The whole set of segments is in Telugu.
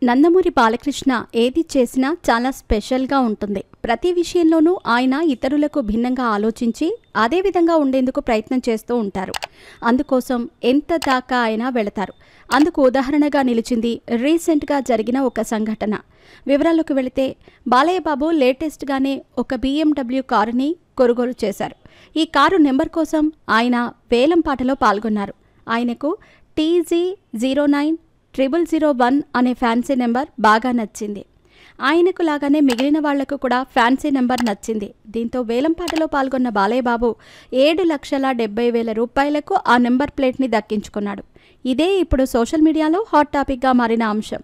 నందమూరి బాలకృష్ణ ఏది చేసినా చాలా స్పెషల్గా ఉంటుంది. ప్రతి విషయంలోనూ ఆయన ఇతరులకు భిన్నంగా ఆలోచించి అదే విధంగా ఉండేందుకు ప్రయత్నం చేస్తూ ఉంటారు. అందుకోసం ఎంత దాకా అయినా వెళతారు. అందుకు ఉదాహరణగా నిలిచింది రీసెంట్గా జరిగిన ఒక సంఘటన. వివరాల్లోకి వెళితే బాలయ్య బాబు లేటెస్ట్గానే ఒక BMW కారుని కొనుగోలు చేశారు. ఈ కారు నెంబర్ కోసం ఆయన వేలం పాటలో పాల్గొన్నారు. ఆయనకు TG090001 అనే ఫ్యాన్సీ నెంబర్ బాగా నచ్చింది. ఆయనకు లాగానే మిగిలిన వాళ్లకు కూడా ఫ్యాన్సీ నెంబర్ నచ్చింది. దీంతో వేలంపాటలో పాల్గొన్న బాలయ్య బాబు 7,70,000 రూపాయలకు ఆ నెంబర్ ప్లేట్ని దక్కించుకున్నాడు. ఇదే ఇప్పుడు సోషల్ మీడియాలో హాట్ టాపిక్గా మారిన అంశం.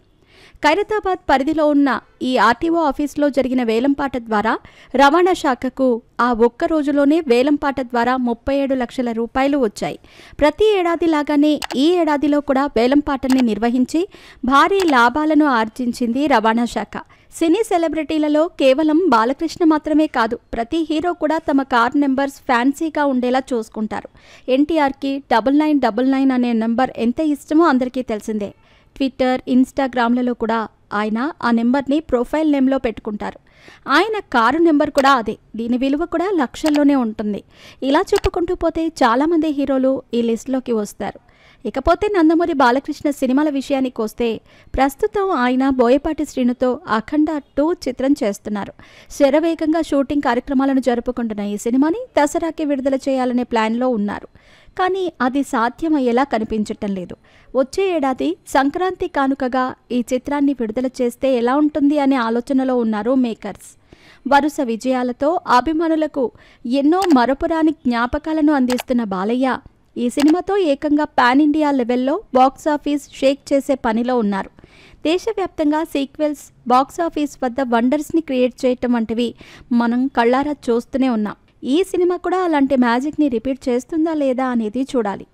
ఖైరతాబాద్ పరిధిలో ఉన్న ఈ ఆర్టీఓ ఆఫీస్లో జరిగిన వేలంపాట ద్వారా రవాణా శాఖకు ఆ ఒక్క రోజులోనే వేలంపాట ద్వారా 37 లక్షల రూపాయలు వచ్చాయి. ప్రతి ఏడాది లాగానే ఈ ఏడాదిలో కూడా వేలంపాటని నిర్వహించి భారీ లాభాలను ఆర్జించింది రవాణా శాఖ. సినీ సెలబ్రిటీలలో కేవలం బాలకృష్ణ మాత్రమే కాదు, ప్రతి హీరో కూడా తమ కార్ నెంబర్స్ ఫ్యాన్సీగా ఉండేలా చూసుకుంటారు. ఎన్టీఆర్కి 9999 అనే నెంబర్ ఎంత ఇష్టమో అందరికీ తెలిసిందే. ట్విట్టర్, ఇన్స్టాగ్రామ్లలో కూడా ఆయన ఆ నెంబర్ని ప్రొఫైల్ నేమ్లో పెట్టుకుంటారు. ఆయన కారు నెంబర్ కూడా అదే. దీని విలువ కూడా లక్షల్లోనే ఉంటుంది. ఇలా చెప్పుకుంటూ పోతే చాలామంది హీరోలు ఈ లిస్టులోకి వస్తారు. ఇకపోతే నందమూరి బాలకృష్ణ సినిమాల విషయానికి వస్తే ప్రస్తుతం ఆయన బోయపాటి శ్రీనుతో అఖండ 2 చిత్రం చేస్తున్నారు. శరవేగంగా షూటింగ్ కార్యక్రమాలను జరుపుకుంటున్న ఈ సినిమాని దసరాకి విడుదల చేయాలనే ప్లాన్లో ఉన్నారు. కానీ అది సాధ్యమయ్యేలా కనిపించటం లేదు. వచ్చే ఏడాది సంక్రాంతి కానుకగా ఈ చిత్రాన్ని విడుదల చేస్తే ఎలా ఉంటుంది అనే ఆలోచనలో ఉన్నారు మేకర్స్. వరుస విజయాలతో అభిమానులకు ఎన్నో మరపురాని జ్ఞాపకాలను అందిస్తున్న బాలయ్య ఈ సినిమాతో ఏకంగా పాన్ ఇండియా లెవెల్లో బాక్సాఫీస్ షేక్ చేసే పనిలో ఉన్నారు. దేశవ్యాప్తంగా సీక్వెల్స్ బాక్సాఫీస్ వద్ద వండర్స్ని క్రియేట్ చేయటం వంటివి మనం కళ్ళారా చూస్తూనే ఉన్నాం. ఈ సినిమా కూడా అలాంటి మ్యాజిక్ని రిపీట్ చేస్తుందా లేదా అనేది చూడాలి.